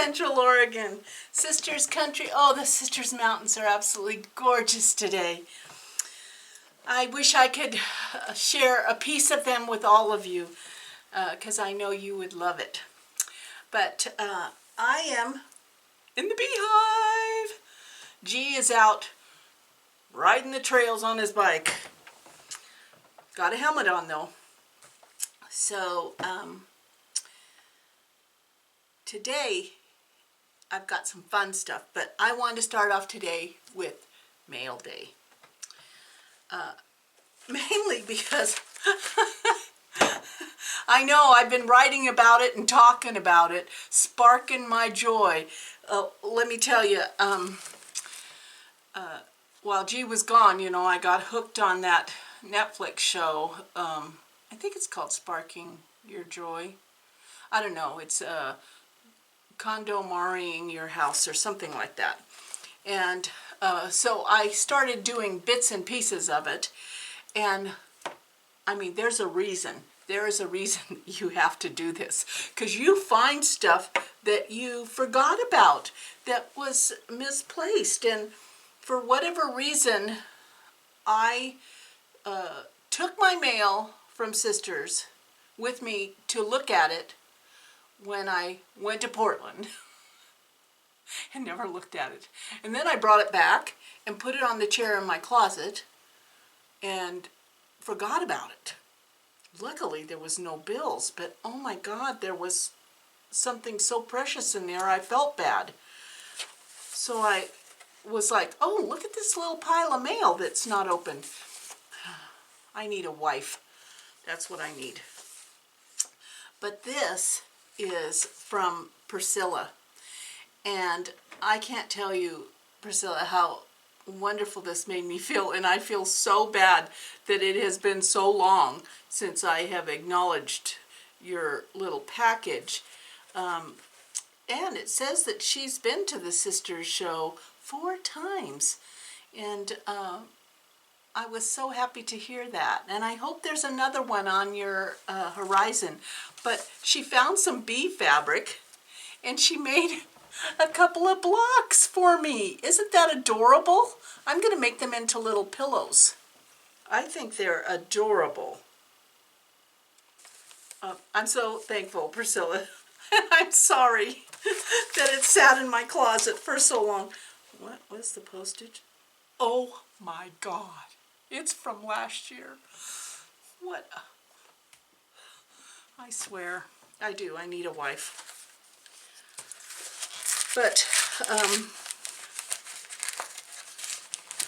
Central Oregon. Sisters Country. Oh, the Sisters Mountains are absolutely gorgeous today. I wish I could share a piece of them with all of you, because I know you would love it. But I am in the Beehive. G is out riding the trails on his bike. Got a helmet on though. So today I've got some fun stuff, but I wanted to start off today with Mail Day. Mainly because I know I've been writing about it and talking about it, sparking my joy. Let me tell you, while G was gone, you know, I got hooked on that Netflix show. I think it's called Sparking Your Joy. I don't know. It's Condomaring Your House or something like that. And so I started doing bits and pieces of it. And I mean, there's a reason. There is a reason you have to do this. Because you find stuff that you forgot about that was misplaced. And for whatever reason, I took my mail from Sisters with me to look at it when I went to Portland and never looked at it. And then I brought it back and put it on the chair in my closet and forgot about it. Luckily there was no bills, but oh my God, there was something so precious in there I felt bad. So I was like, oh, look at this little pile of mail that's not opened. I need a wife. That's what I need. But this is from Priscilla. And I can't tell you, Priscilla, how wonderful this made me feel. And I feel so bad that it has been so long since I have acknowledged your little package. And it says that she's been to the Sisters show 4 times. And I was so happy to hear that. And I hope there's another one on your horizon. But she found some bee fabric and she made a couple of blocks for me. Isn't that adorable? I'm going to make them into little pillows. I think they're adorable. I'm so thankful, Priscilla. And I'm sorry that it sat in my closet for so long. What was the postage? Oh my God. It's from last year. What? I swear. I do. I need a wife. But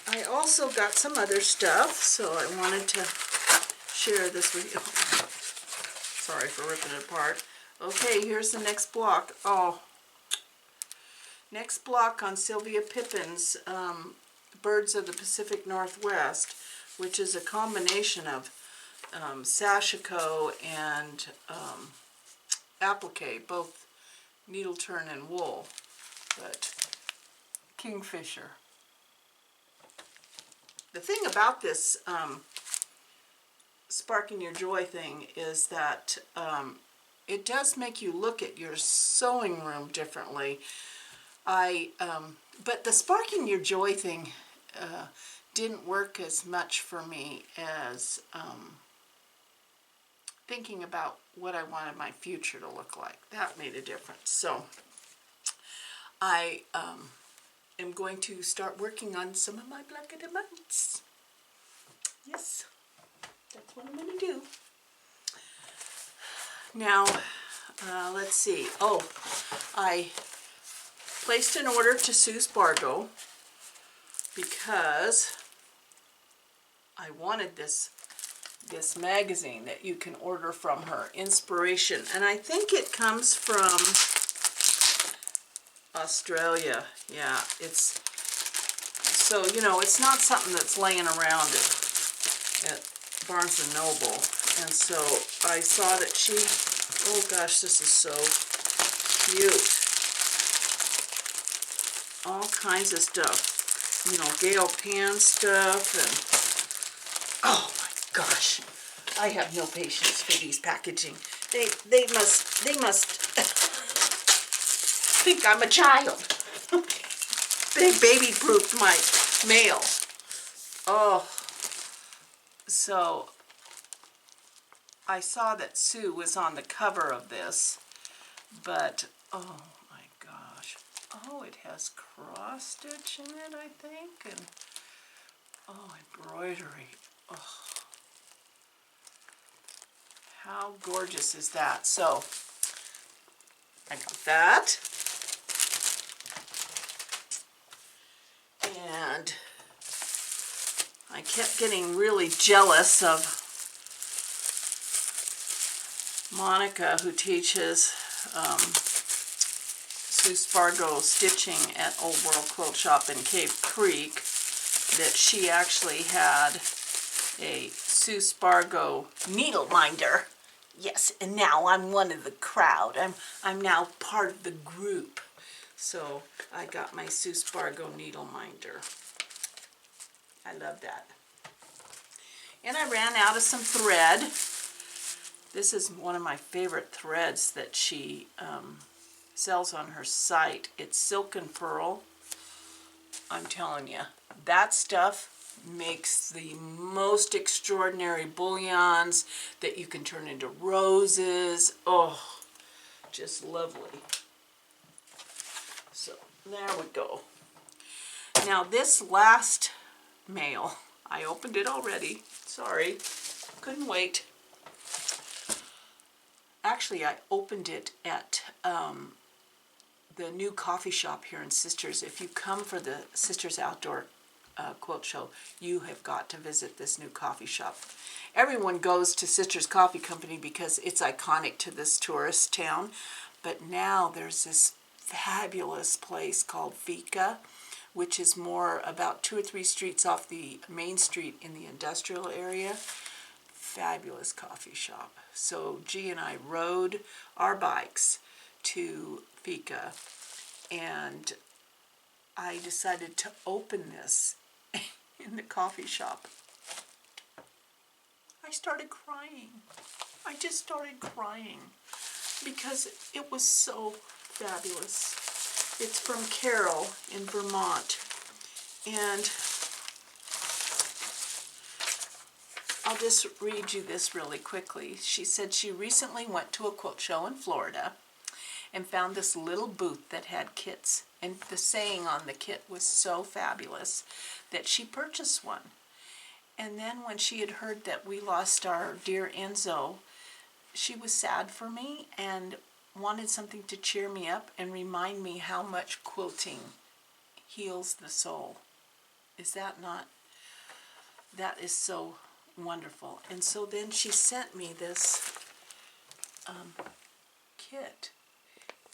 I also got some other stuff, so I wanted to share this with you. Sorry for ripping it apart. Okay, here's the next block. Oh, next block on Sylvia Pippin's Birds of the Pacific Northwest, which is a combination of sashiko and applique, both needle turn and wool, but kingfisher. The thing about this Sparking Your Joy thing is that it does make you look at your sewing room differently. But the Sparking Your Joy thing didn't work as much for me as thinking about what I wanted my future to look like. That made a difference. So I am going to start working on some of my black diamonds. Yes, that's what I'm going to do. Now, let's see. Oh, I placed an order to Sue Spargo because I wanted this magazine that you can order from her, Inspiration, and I think it comes from Australia. Yeah, it's so, you know, it's not something that's laying around at Barnes & Noble, and so I saw that she, oh gosh, this is so cute. All kinds of stuff, you know, Gail Pan stuff, and oh my gosh, I have no patience for these packaging. They must think I'm a child. They baby-proofed my mail. Oh, so I saw that Sue was on the cover of this, but oh my gosh. Oh, it has cross stitch in it, I think, and oh, embroidery. Oh, how gorgeous is that? So I got that. And I kept getting really jealous of Monica, who teaches Sue Spargo stitching at Old World Quilt Shop in Cave Creek, that she actually had a Sue Spargo needle minder. Yes, and now I'm one of the crowd. I'm now part of the group. So I got my Sue Spargo needle minder. I love that. And I ran out of some thread. This is one of my favorite threads that she sells on her site. It's Silk and Pearl. I'm telling you, that stuff makes the most extraordinary bullions that you can turn into roses. Oh, just lovely. So there we go. Now this last mail, I opened it already. Sorry, couldn't wait. Actually, I opened it at the new coffee shop here in Sisters. If you come for the Sisters Outdoor Quilt Show, you have got to visit this new coffee shop. Everyone goes to Sisters Coffee Company because it's iconic to this tourist town, but now there's this fabulous place called Fika, which is more about 2 or 3 streets off the main street in the industrial area. Fabulous coffee shop. So G and I rode our bikes to Fika, and I decided to open this in the coffee shop. I started crying. I just started crying because it was so fabulous. It's from Carol in Vermont, and I'll just read you this really quickly. She said she recently went to a quilt show in Florida and found this little booth that had kits, and the saying on the kit was so fabulous that she purchased one. And then when she had heard that we lost our dear Enzo, she was sad for me and wanted something to cheer me up and remind me how much quilting heals the soul. Is that not? That is so wonderful. And so then she sent me this kit,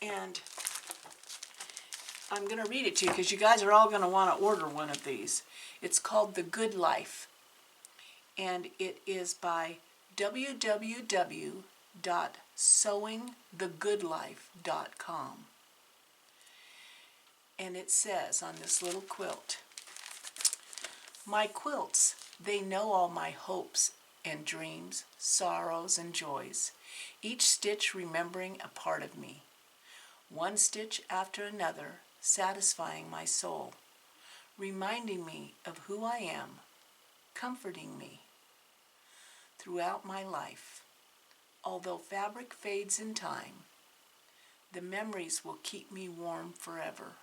and I'm going to read it to you because you guys are all going to want to order one of these. It's called The Good Life, and it is by www.sewingthegoodlife.com. And it says on this little quilt, "My quilts, they know all my hopes and dreams, sorrows and joys, each stitch remembering a part of me, one stitch after another satisfying my soul, reminding me of who I am, comforting me throughout my life. Although fabric fades in time, the memories will keep me warm forever.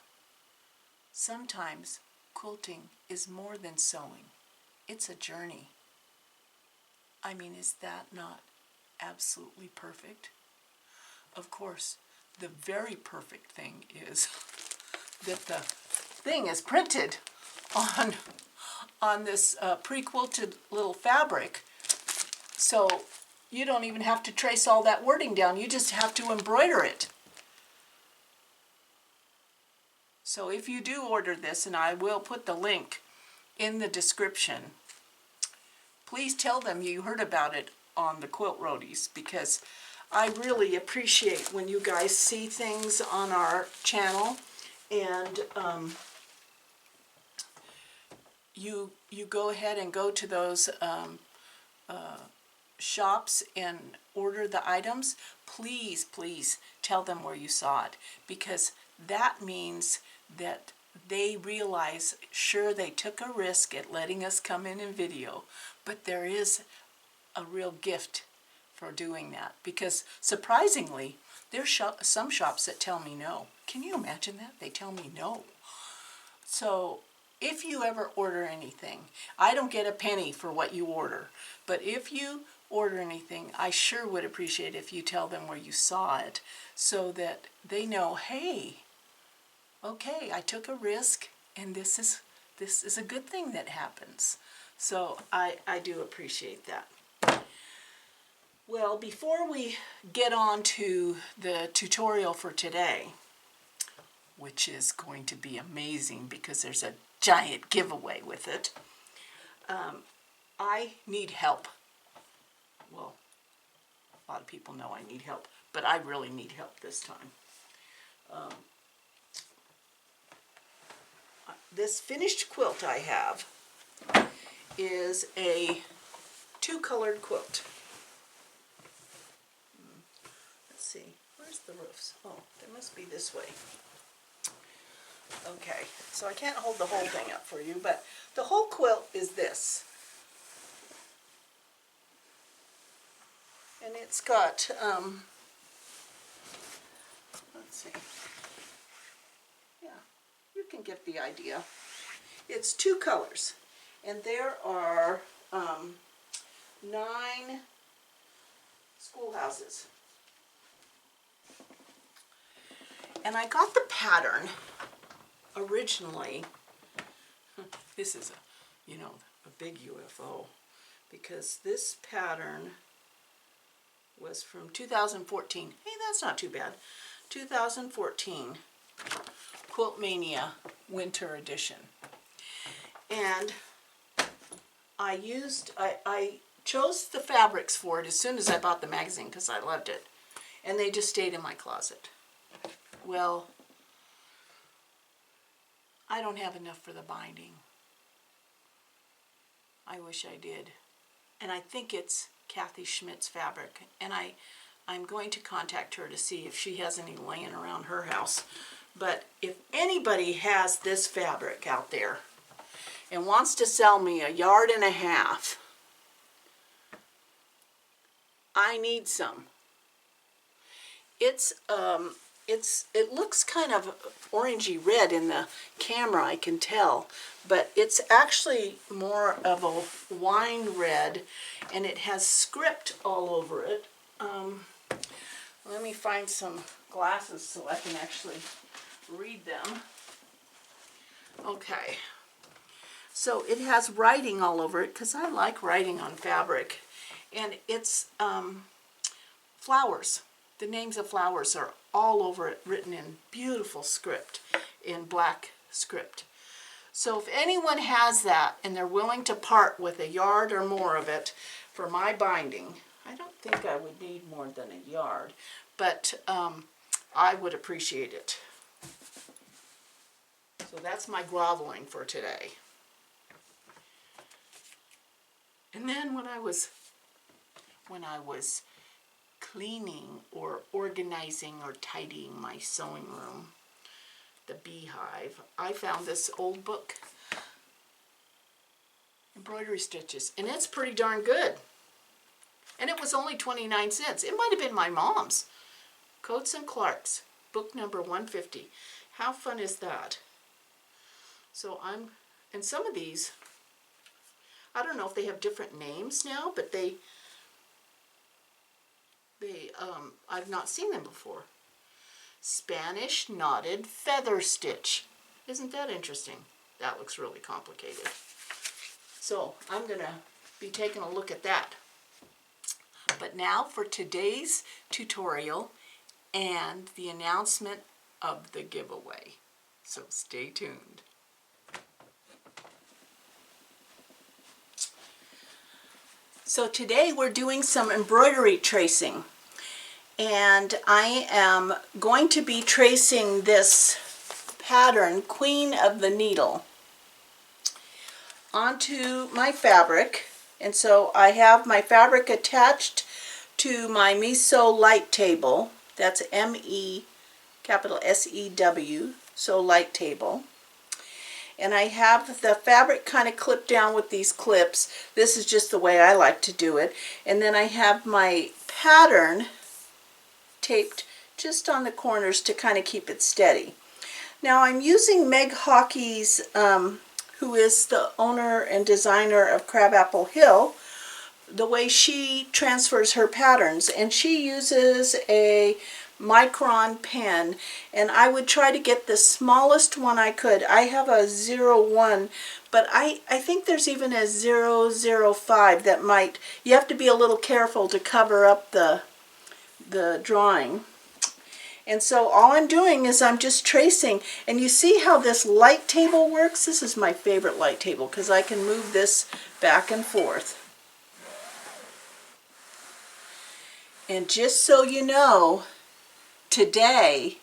Sometimes quilting is more than sewing. It's a journey." I mean, is that not absolutely perfect? Of course, the very perfect thing is that the thing is printed on this pre-quilted little fabric, so you don't even have to trace all that wording down. You just have to embroider it. So if you do order this, and I will put the link in the description, please tell them you heard about it on the Quilt Roadies, because I really appreciate when you guys see things on our channel and you go ahead and go to those shops and order the items. Please tell them where you saw it, because that means that they realize, sure, they took a risk at letting us come in and video, but there is a real gift for doing that, because surprisingly, there's some shops that tell me no. Can you imagine that? They tell me no. So if you ever order anything, I don't get a penny for what you order, but if you order anything, I sure would appreciate if you tell them where you saw it, so that they know, hey, okay, I took a risk, and this is a good thing that happens. So I do appreciate that. Well, before we get on to the tutorial for today, which is going to be amazing because there's a giant giveaway with it, I need help. Well, a lot of people know I need help, but I really need help this time. This finished quilt I have is a two-colored quilt. Let's see, where's the roofs? Oh, they must be this way. Okay, so I can't hold the whole thing up for you, but the whole quilt is this. And it's got, let's see. Yeah, you can get the idea. It's two colors, and there are 9 schoolhouses. And I got the pattern originally. This is a big UFO, because this pattern was from 2014. Hey, that's not too bad. 2014 Quilt Mania Winter Edition. And I chose the fabrics for it as soon as I bought the magazine because I loved it. And they just stayed in my closet. Well, I don't have enough for the binding. I wish I did. And I think it's Kathy Schmidt's fabric. And I'm going to contact her to see if she has any laying around her house. But if anybody has this fabric out there and wants to sell me 1.5 yards, I need some. It looks kind of orangey red in the camera, I can tell, but it's actually more of a wine red, and it has script all over it. Let me find some glasses so I can actually read them. Okay, so it has writing all over it because I like writing on fabric, and it's flowers. The names of flowers are all over it, written in beautiful script, in black script. So if anyone has that and they're willing to part with 1 yard or more of it for my binding, I don't think I would need more than 1 yard, but I would appreciate it. So that's my groveling for today. And then when I was cleaning or organizing or tidying my sewing room, the Beehive, I found this old book, Embroidery Stitches, and it's pretty darn good. And it was only 29 cents. It might have been my mom's. Coates and Clark's, book number 150. How fun is that? So and some of these, I don't know if they have different names now, but I've not seen them before. Spanish knotted feather stitch. Isn't that interesting? That looks really complicated. So I'm going to be taking a look at that. But now for today's tutorial and the announcement of the giveaway. So stay tuned. So today we're doing some embroidery tracing, and I am going to be tracing this pattern, Queen of the Needle, onto my fabric. And so I have my fabric attached to my Miso light table. That's MEKO capital S-E-W, so light table. And I have the fabric kind of clipped down with these clips. This is just the way I like to do it. And then I have my pattern taped just on the corners to kind of keep it steady. Now I'm using Meg Hockey's, who is the owner and designer of Crabapple Hill, the way she transfers her patterns. And she uses a micron pen, and I would try to get the smallest one I could. I have a 01, but I think there's even a 005 that might, you have to be a little careful to cover up the drawing. And so all I'm doing is I'm just tracing, and you see how this light table works? This is my favorite light table because I can move this back and forth. And just so you know, today,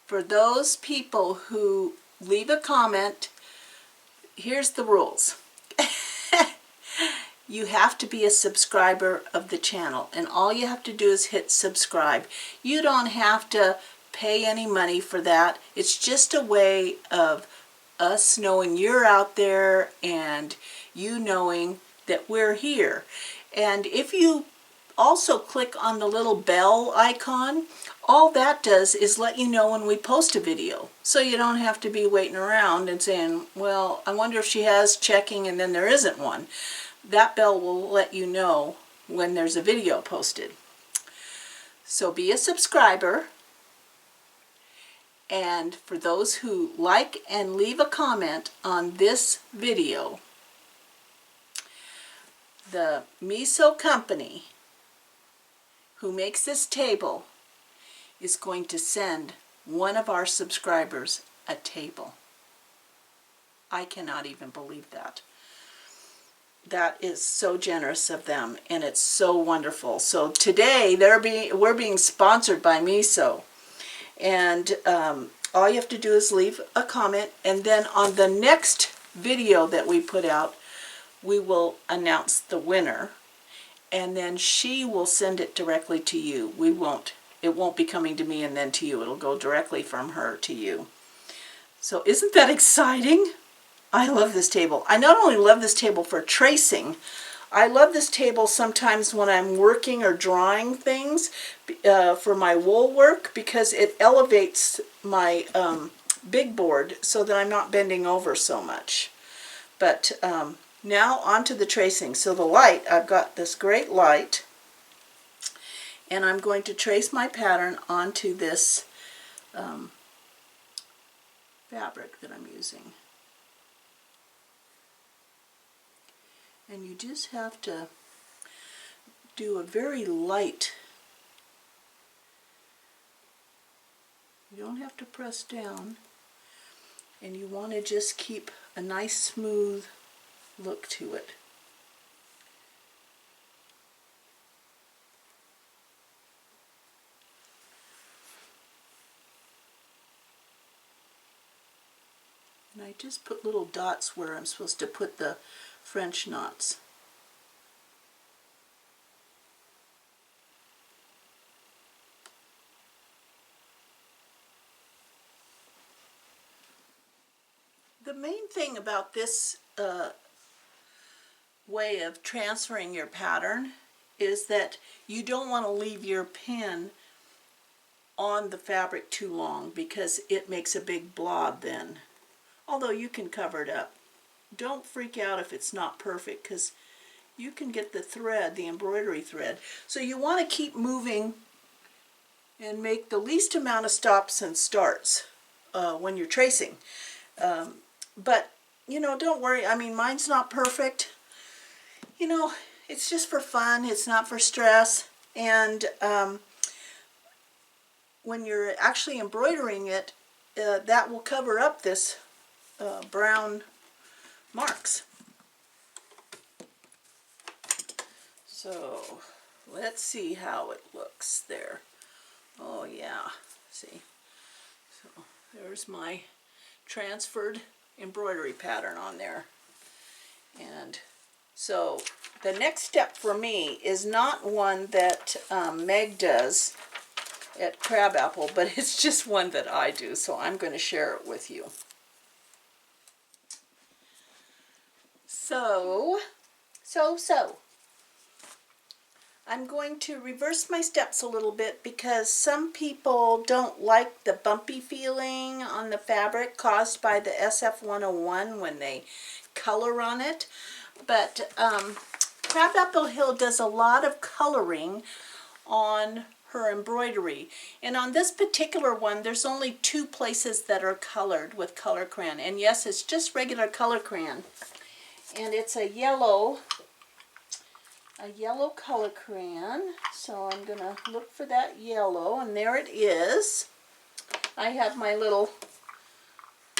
for those people who leave a comment, here's the rules. You have to be a subscriber of the channel, and all you have to do is hit subscribe. You don't have to pay any money for that. It's just a way of us knowing you're out there and you knowing that we're here. And if you also click on the little bell icon, all that does is let you know when we post a video. So you don't have to be waiting around and saying, well, I wonder if she has checking and then there isn't one. That bell will let you know when there's a video posted. So be a subscriber. And for those who like and leave a comment on this video, the miso company who makes this table is going to send one of our subscribers a table. I cannot even believe that. That is so generous of them, and it's so wonderful. So today we're being sponsored by Miso, and all you have to do is leave a comment, and then on the next video that we put out, we will announce the winner, and then she will send it directly to you. It won't be coming to me and then to you. It'll go directly from her to you. So isn't that exciting? I love this table. I not only love this table for tracing, I love this table sometimes when I'm working or drawing things for my wool work, because it elevates my big board so that I'm not bending over so much. But now on to the tracing. So the light, I've got this great light, and I'm going to trace my pattern onto this fabric that I'm using. And you just have to do a very light. You don't have to press down. And you want to just keep a nice smooth look to it. And I just put little dots where I'm supposed to put the French knots. The main thing about this way of transferring your pattern is that you don't want to leave your pen on the fabric too long, because it makes a big blob then. Although you can cover it up. Don't freak out if it's not perfect, because you can get the thread, the embroidery thread. So you want to keep moving and make the least amount of stops and starts when you're tracing. But, you know, don't worry. I mean, mine's not perfect. You know, it's just for fun. It's not for stress. And when you're actually embroidering it, that will cover up this brown marks. So let's see how it looks there. Oh yeah, see. So there's my transferred embroidery pattern on there. And so the next step for me is not one that Meg does. at crabapple, but it's just one that I do, so I'm going to share it with you. So, I'm going to reverse my steps a little bit because some people don't like the bumpy feeling on the fabric caused by the SF101 when they color on it. But Crabapple Hill does a lot of coloring on her embroidery. And on this particular one, there's only 2 places that are colored with color crayon. And yes, it's just regular color crayon. And it's a yellow color crayon. So I'm going to look for that yellow, and there it is. I have my little,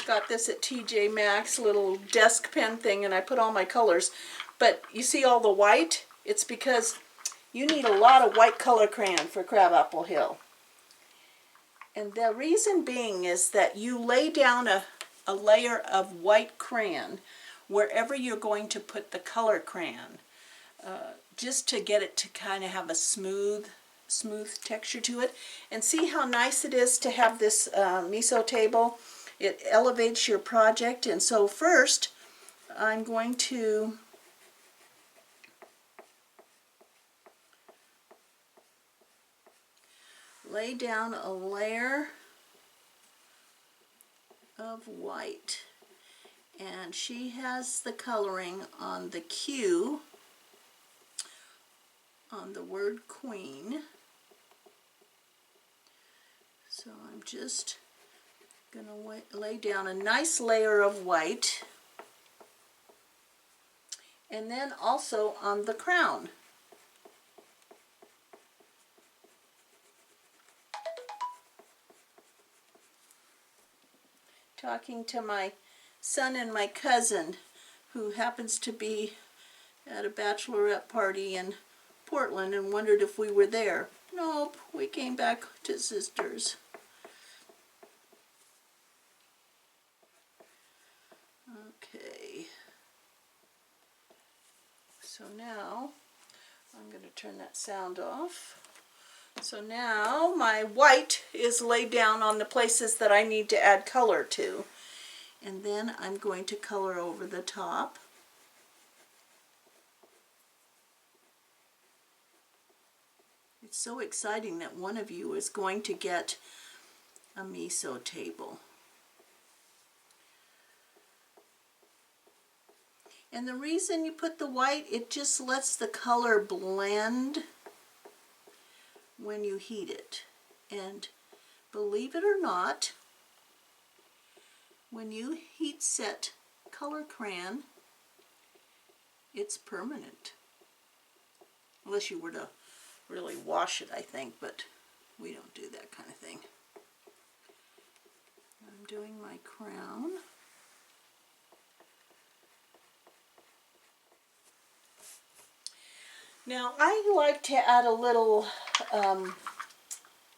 got this at TJ Maxx, little desk pen thing, and I put all my colors. But you see all the white? It's because you need a lot of white color crayon for Crabapple Hill. And the reason being is that you lay down a layer of white crayon wherever you're going to put the color crayon, just to get it to kind of have a smooth texture to it. And see how nice it is to have this miso table? It elevates your project. And so first, I'm going to lay down a layer of white. And she has the coloring on the Q, on the word Queen. So I'm just going to lay down a nice layer of white. And then also on the crown. Talking to my son and my cousin, who happens to be at a bachelorette party in Portland, and wondered if we were there. Nope, we came back to sisters. Okay. So now, I'm going to turn that sound off. So now my white is laid down on the places that I need to add color to. And then I'm going to color over the top. It's so exciting that one of you is going to get a miso table. And the reason you put the white, it just lets the color blend when you heat it. And believe it or not, when you heat set color crayon, it's permanent. Unless you were to really wash it, I think, but we don't do that kind of thing. I'm doing my crown. Now I like to add a little,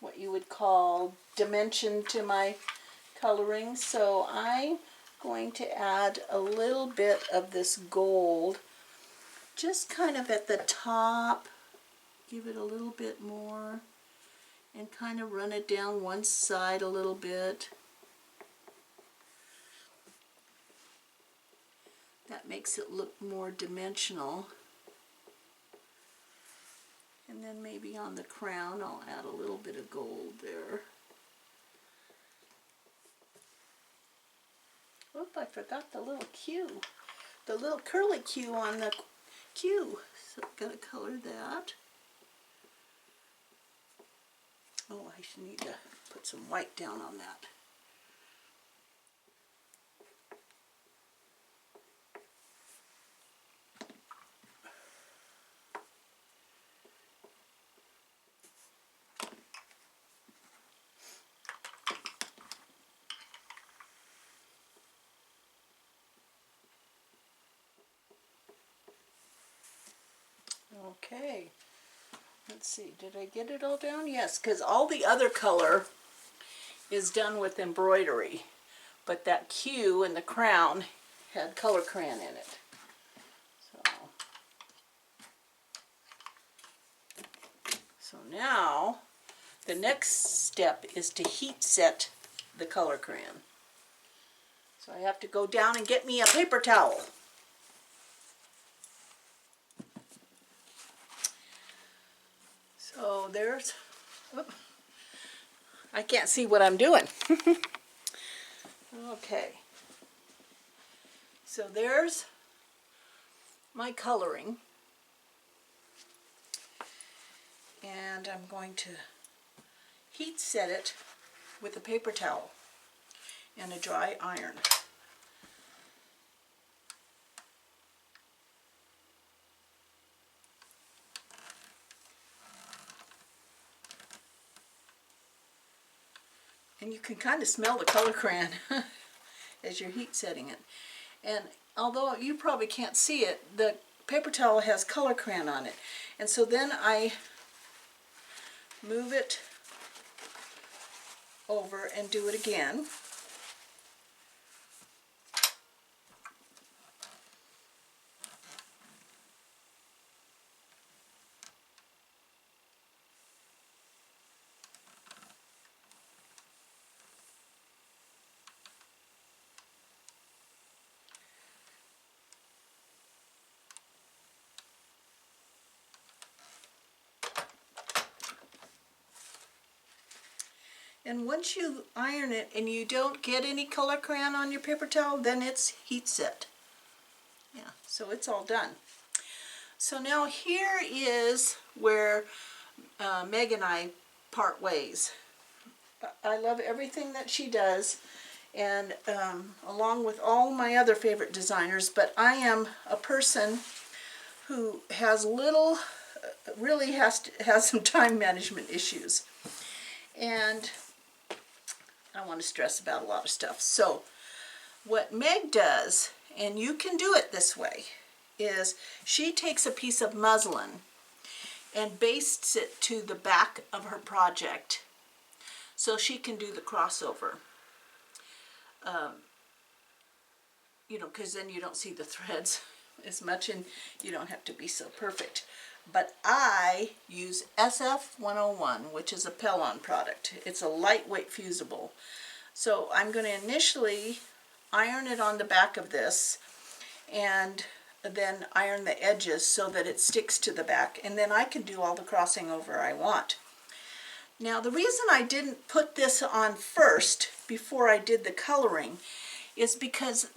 what you would call dimension to my coloring, so I'm going to add a little bit of this gold, just kind of at the top, give it a little bit more, and kind of run it down one side a little bit. That makes it look more dimensional. And then maybe on the crown I'll add a little bit of gold there. Oop, I forgot the little Q. The little curly Q on the Q. So I'm going to color that. Oh, I should need to put some white down on that. Okay, let's see, did I get it all down? Yes, because all the other color is done with embroidery, but that Q in the crown had color crayon in it. So now the next step is to heat set the color crayon. So I have to go down and get me a paper towel. So there's, oh, I can't see what I'm doing. Okay. So there's my coloring. And I'm going to heat set it with a paper towel and a dry iron. And you can kind of smell the color crayon as you're heat setting it. And although you probably can't see it, the paper towel has color crayon on it. And so then I move it over and do it again. And once you iron it and you don't get any color crayon on your paper towel, then it's heat set. Yeah, so it's all done. So now here is where Meg and I part ways. I love everything that she does, and along with all my other favorite designers, but I am a person who has really has some time management issues. And I want to stress about a lot of stuff. So what Meg does, and you can do it this way, is she takes a piece of muslin and bastes it to the back of her project so she can do the crossover. You know, because then you don't see the threads as much and you don't have to be so perfect. But I use SF101, which is a Pellon product. It's a lightweight fusible. So I'm going to initially iron it on the back of this and then iron the edges so that it sticks to the back, and then I can do all the crossing over I want. Now the reason I didn't put this on first before I did the coloring is because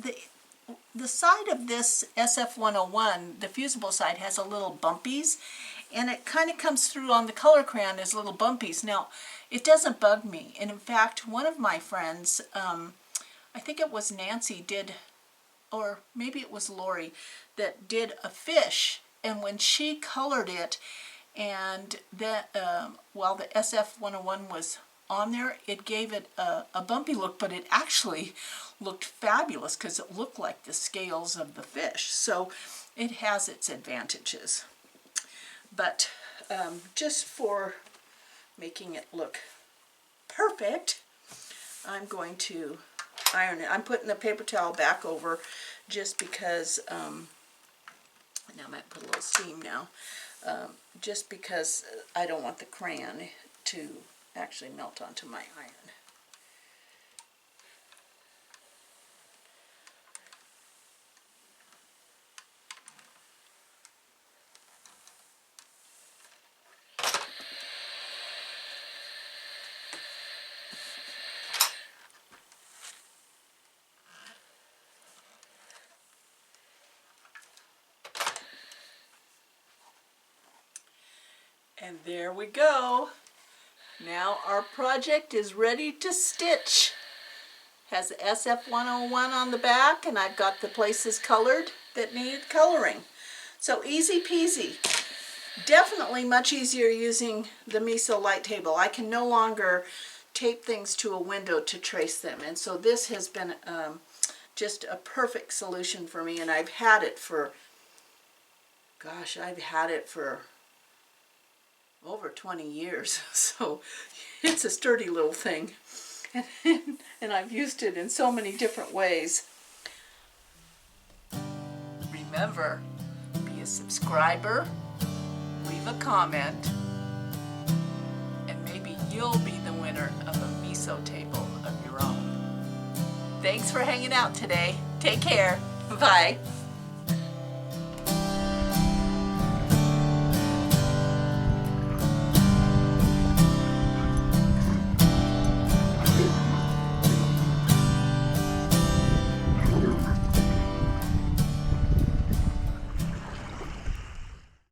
the side of this SF101, the fusible side, has a little bumpies, and it kind of comes through on the color crayon as little bumpies. Now, it doesn't bug me, and in fact, one of my friends, I think it was Nancy, or maybe it was Lori, that did a fish, and when she colored it, and while the SF101 was on there, it gave it a bumpy look, but it actually looked fabulous because it looked like the scales of the fish. So it has its advantages. But just for making it look perfect, I'm going to iron it. I'm putting the paper towel back over just because, now I might put a little steam now, just because I don't want the crayon to actually melt onto my iron. And there we go. Now our project is ready to stitch. Has the SF101 on the back, and I've got the places colored that need coloring. So easy peasy. Definitely much easier using the Miso light table. I can no longer tape things to a window to trace them, and so this has been just a perfect solution for me, and I've had it for, gosh, I've had it for over 20 years, so it's a sturdy little thing, and I've used it in so many different ways. Remember, be a subscriber, leave a comment, and maybe you'll be the winner of a miso table of your own. Thanks for hanging out today. Take care. Bye.